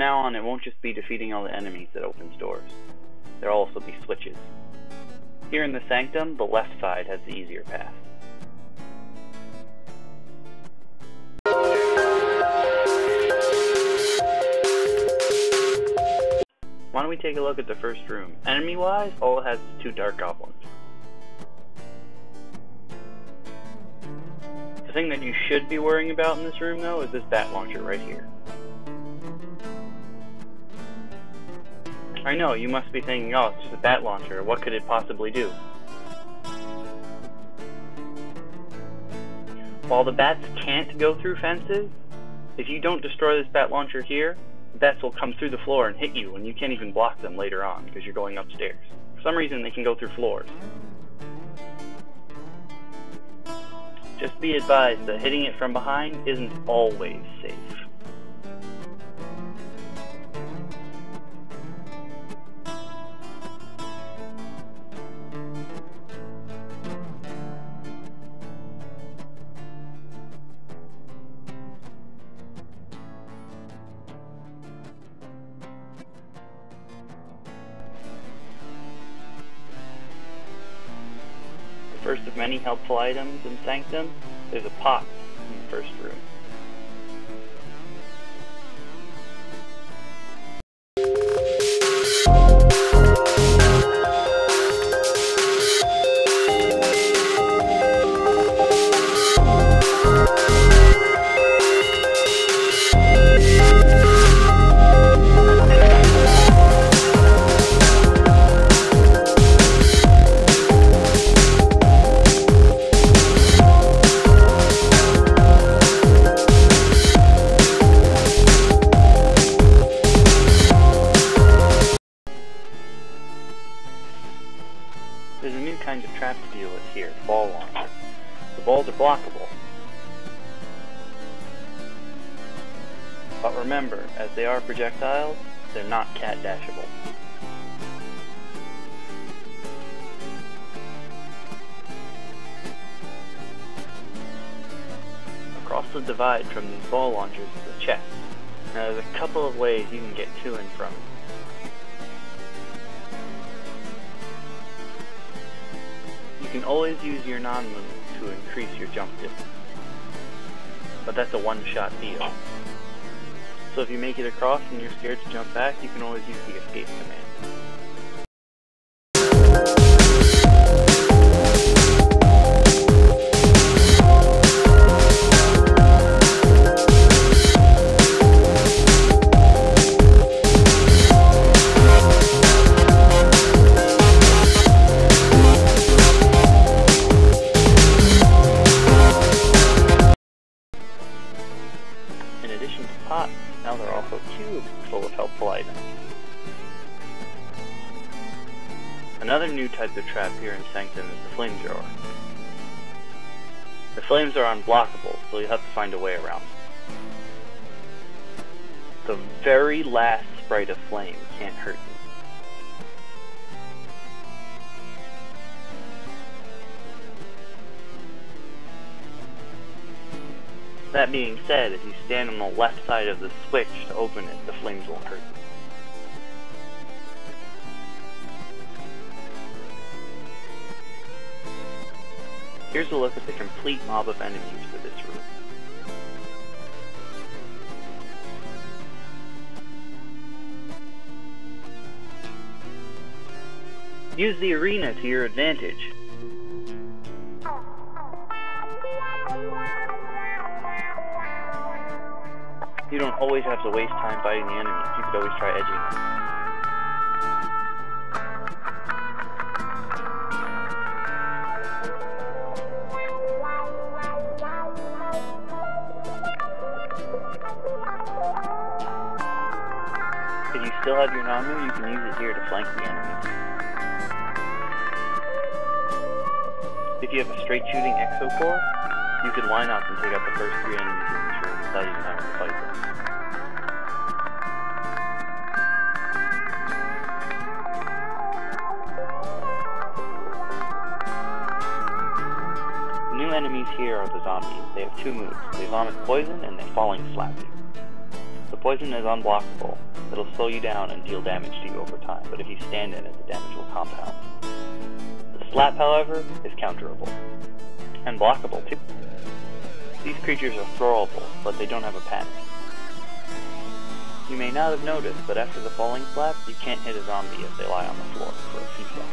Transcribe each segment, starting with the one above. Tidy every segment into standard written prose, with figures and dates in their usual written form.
now on, it won't just be defeating all the enemies that opens doors. There'll also be switches. Here in the Sanctum, the left side has the easier path. Why don't we take a look at the first room? Enemy-wise, all it has is 2 dark goblins. The thing that you should be worrying about in this room, though, is this bat launcher right here. I know, you must be thinking, oh, it's just a bat launcher, what could it possibly do? While the bats can't go through fences, if you don't destroy this bat launcher here, the bats will come through the floor and hit you, and you can't even block them later on, because you're going upstairs. For some reason, they can go through floors. Just be advised that hitting it from behind isn't always safe. First of many helpful items in Sanctum, there's a pot in the first room. There's a new kind of trap to deal with here, ball launcher. The balls are blockable. But remember, as they are projectiles, they're not cat dashable. Across the divide from these ball launchers is a chest. Now there's a couple of ways you can get to and from. You can always use your non-move to increase your jump distance, but that's a one-shot deal. So if you make it across and you're scared to jump back, you can always use the escape command. Now there are also cubes full of helpful items. Another new type of trap here in Sanctum is the flamethrower. The flames are unblockable, so you have to find a way around them. The very last sprite of flame can't hurt you. That being said, if you stand on the left side of the switch to open it, the flames won't hurt you. Here's a look at the complete mob of enemies for this room. Use the arena to your advantage. You don't always have to waste time fighting the enemies, you could always try edging them. If you still have your non-move, you can use it here to flank the enemies. If you have a straight shooting exo core, you can line up and take out the first 3 enemies in this room without even having to fight them. The new enemies here are the zombies. They have 2 moves. They vomit poison and they fall flat. The poison is unblockable, It'll slow you down and deal damage to you over time, but if you stand in it, the damage will compound. The slap, however, is counterable. And blockable, too. These creatures are throwable, but they don't have a panic. You may not have noticed, but after the falling slap, you can't hit a zombie if they lie on the floor for a few seconds.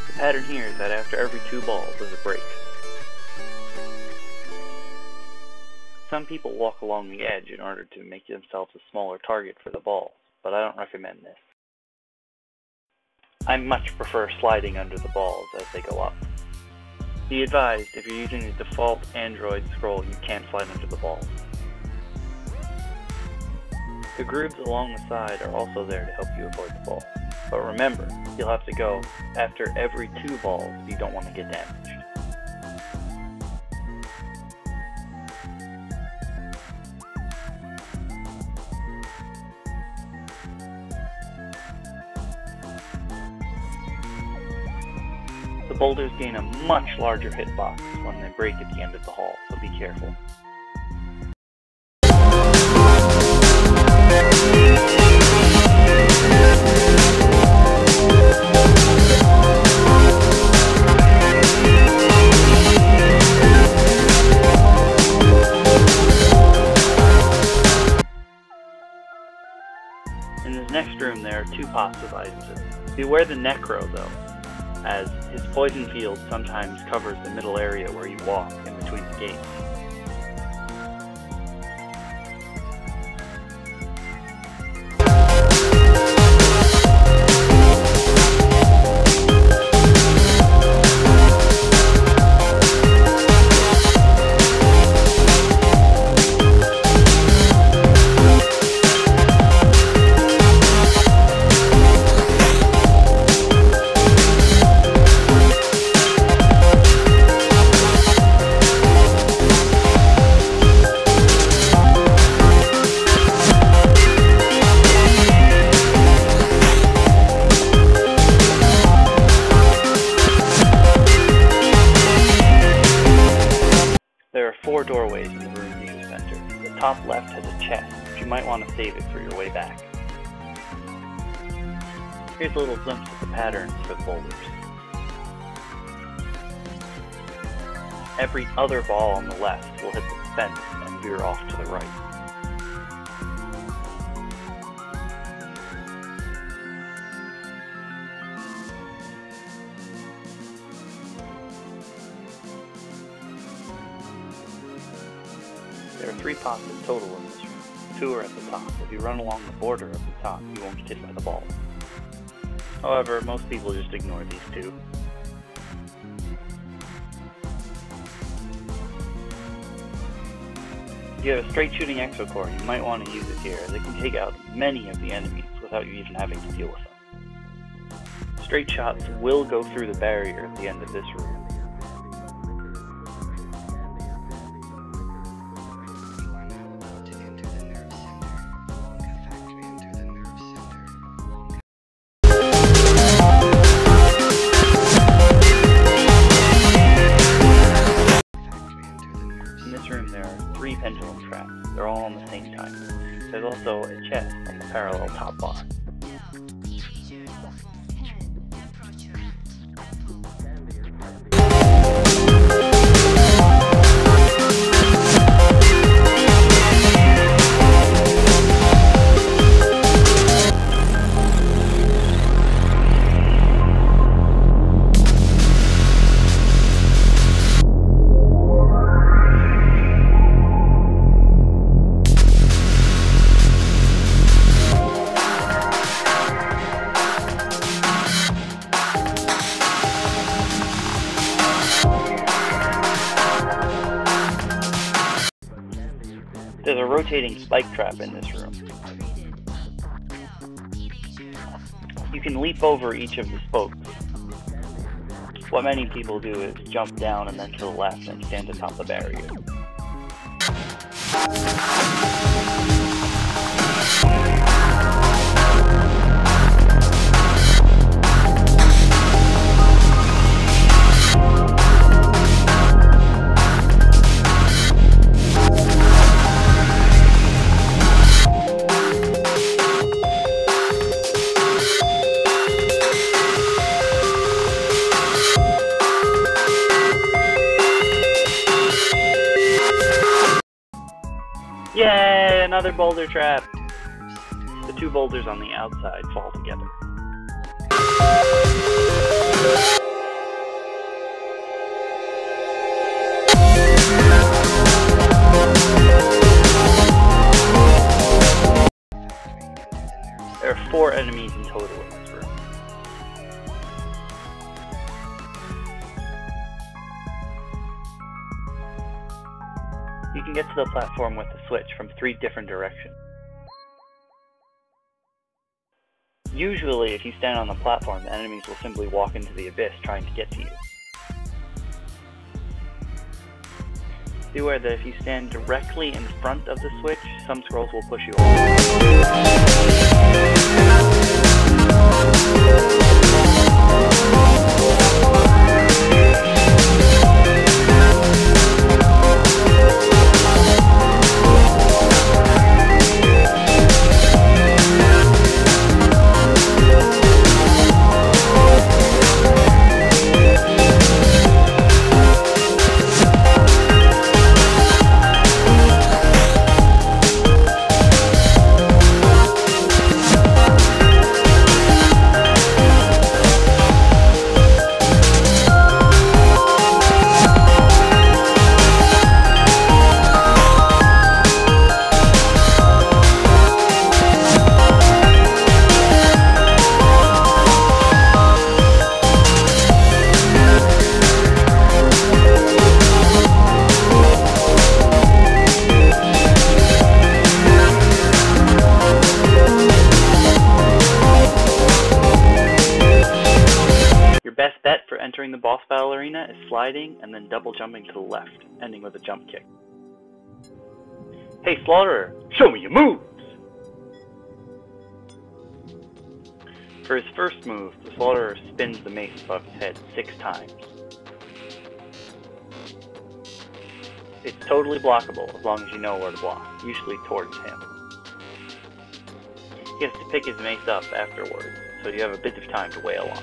The pattern here is that after every 2 balls is a break. Some people walk along the edge in order to make themselves a smaller target for the balls, but I don't recommend this. I much prefer sliding under the balls as they go up. Be advised, if you're using the default Android scroll, you can't slide under the balls. The grooves along the side are also there to help you avoid the balls. But remember, you'll have to go after every 2 balls if you don't want to get damaged. The boulders gain a much larger hitbox when they break at the end of the hall, so be careful. In this next room there are 2 pots with items in it. Beware the Necro though, as his poison field sometimes covers the middle area where you walk in between the gates. There are 4 doorways in the room you just entered. The top left has a chest, but you might want to save it for your way back. Here's a little glimpse of the patterns for the boulders. Every other ball on the left will hit the fence and veer off to the right. There are 3 pots in total in this room. 2 are at the top. If you run along the border of the top, you won't get hit by the balls. However, most people just ignore these 2. If you have a straight shooting exocore, you might want to use it here, as it can take out many of the enemies without you even having to deal with them. Straight shots will go through the barrier at the end of this room. There are 3 pendulum traps. They're all on the same time. There's also a chest on the parallel top bar. There's a rotating spike trap in this room. You can leap over each of the spokes. What many people do is jump down and then to the left and stand atop the barrier. Yay! Another boulder trap! The two boulders on the outside fall together. There are 4 enemies in total in this room. You can get to the platform with the switch from 3 different directions. Usually, if you stand on the platform, the enemies will simply walk into the abyss trying to get to you. Beware that if you stand directly in front of the switch, some scrolls will push you away. Best bet for entering the boss battle arena is sliding and then double jumping to the left, ending with a jump kick. Hey Slaughterer, show me your moves! For his first move, the Slaughterer spins the mace above his head 6 times. It's totally blockable as long as you know where to block, usually towards him. He has to pick his mace up afterwards, so you have a bit of time to wail on.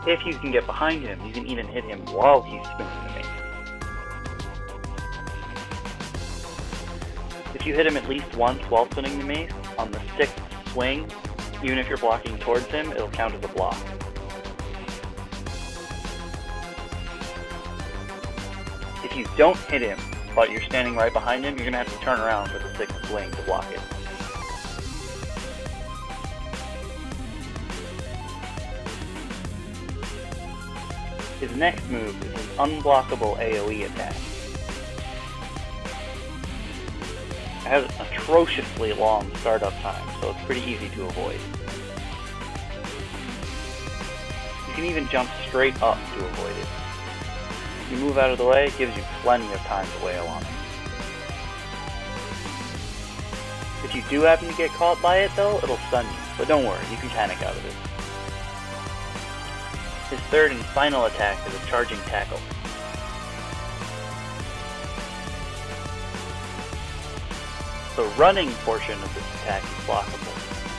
If you can get behind him, you can even hit him while he's spinning the mace. If you hit him at least once while spinning the mace, on the 6th swing, even if you're blocking towards him, it'll count as a block. If you don't hit him, but you're standing right behind him, you're going to have to turn around for the 6th swing to block it. His next move is an unblockable AoE attack. It has an atrociously long startup time, so it's pretty easy to avoid. You can even jump straight up to avoid it. If you move out of the way, it gives you plenty of time to wail on it. If you do happen to get caught by it though, it'll stun you, but don't worry, you can panic out of it. His third and final attack is a charging tackle. The running portion of this attack is blockable.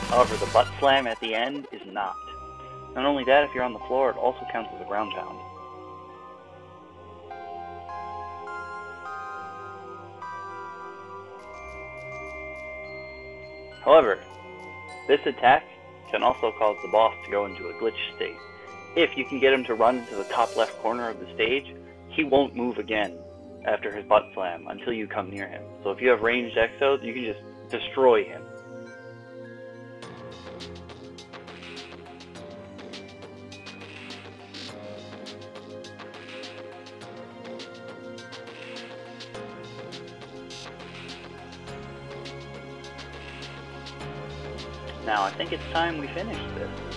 However, the butt slam at the end is not. Not only that, if you're on the floor, it also counts as a ground pound. However, this attack can also cause the boss to go into a glitch state. If you can get him to run to the top left corner of the stage, he won't move again after his butt slam until you come near him. So if you have ranged exos, you can just destroy him. Now I think it's time we finish this.